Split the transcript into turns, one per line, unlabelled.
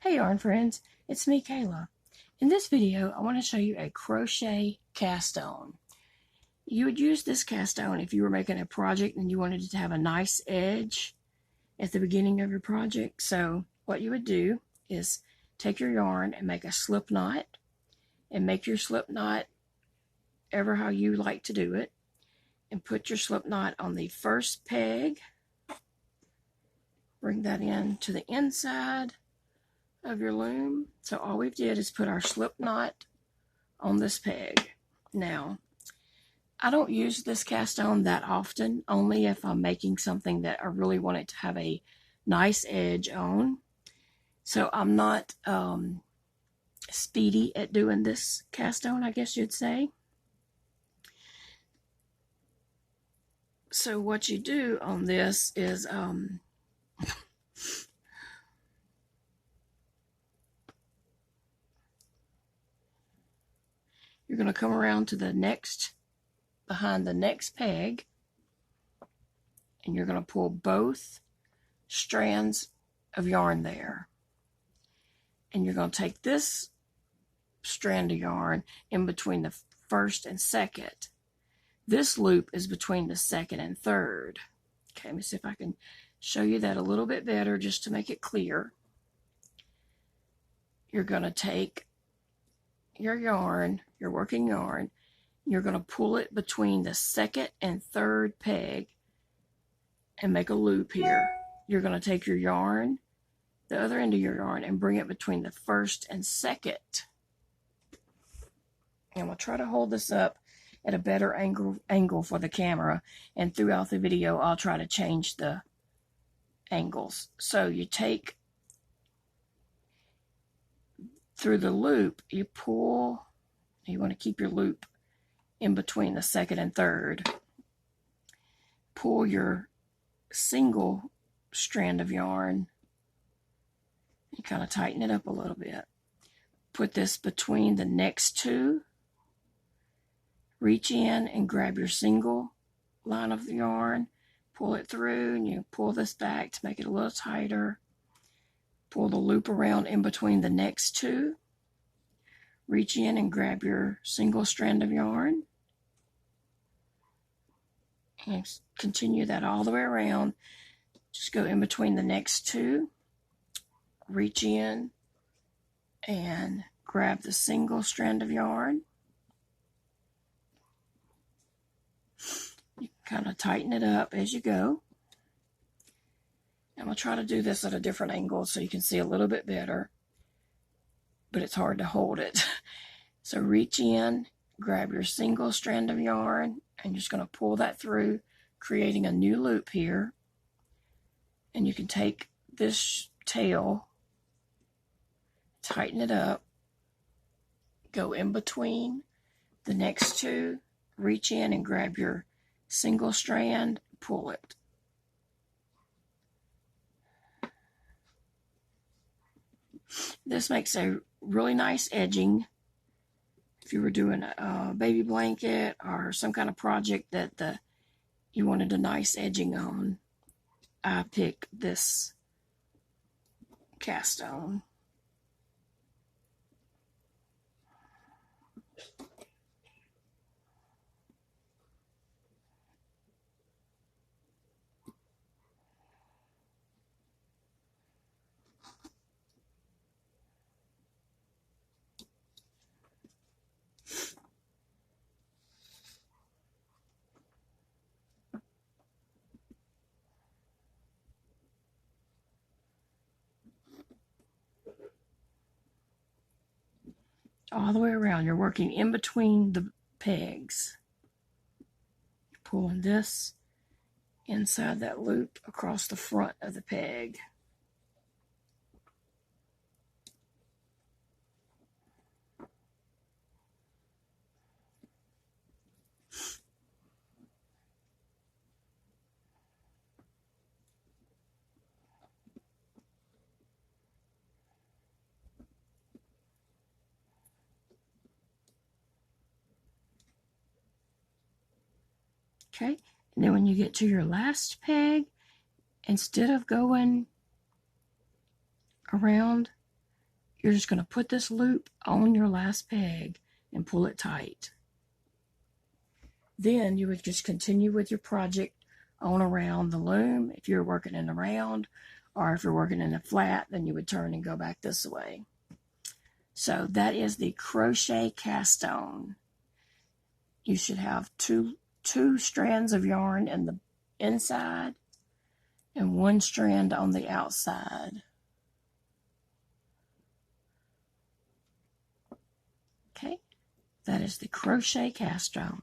Hey yarn friends, it's me Kayla. In this video I want to show you a crochet cast on. You would use this cast on if you were making a project and you wanted it to have a nice edge at the beginning of your project. So what you would do is take your yarn and make a slip knot, and make your slip knot ever how you like to do it, and put your slip knot on the first peg. Bring that in to the inside of your loom. So all we did is put our slip knot on this peg. Now, I don't use this cast on that often, only if I'm making something that I really want it to have a nice edge on. So I'm not speedy at doing this cast on, I guess you'd say. So what you do on this is you're going to come around to the next, behind the next peg, and you're going to pull both strands of yarn there. And you're going to take this strand of yarn in between the first and second. This loop is between the second and third. Okay, let me see if I can show you that a little bit better just to make it clear. You're going to take your yarn, your working yarn, you're going to pull it between the second and third peg and make a loop here. You're going to take your yarn, the other end of your yarn, and bring it between the first and second. And we'll try to hold this up at a better angle for the camera, and throughout the video I'll try to change the angles. So you take through the loop, you pull, you want to keep your loop in between the second and third. Pull your single strand of yarn, you kind of tighten it up a little bit. Put this between the next two. Reach in and grab your single line of the yarn, pull it through, and you pull this back to make it a little tighter. Pull the loop around in between the next two. Reach in and grab your single strand of yarn. And continue that all the way around. Just go in between the next two. Reach in and grab the single strand of yarn. You can kind of tighten it up as you go. I'm going to try to do this at a different angle so you can see a little bit better, but it's hard to hold it. So reach in, grab your single strand of yarn, and you're just going to pull that through, creating a new loop here. And you can take this tail, tighten it up, go in between the next two, reach in and grab your single strand, pull it. This makes a really nice edging if you were doing a baby blanket or some kind of project that you wanted a nice edging on. I picked this cast on. All the way around, you're working in between the pegs. You're pulling this inside that loop across the front of the peg. Okay, and then when you get to your last peg, instead of going around you're just going to put this loop on your last peg and pull it tight. Then you would just continue with your project on around the loom. If you're working in the round, or if you're working in the flat, then you would turn and go back this way. So that is the crochet cast on. You should have two strands of yarn in the inside and one strand on the outside. Okay, that is the crochet cast on.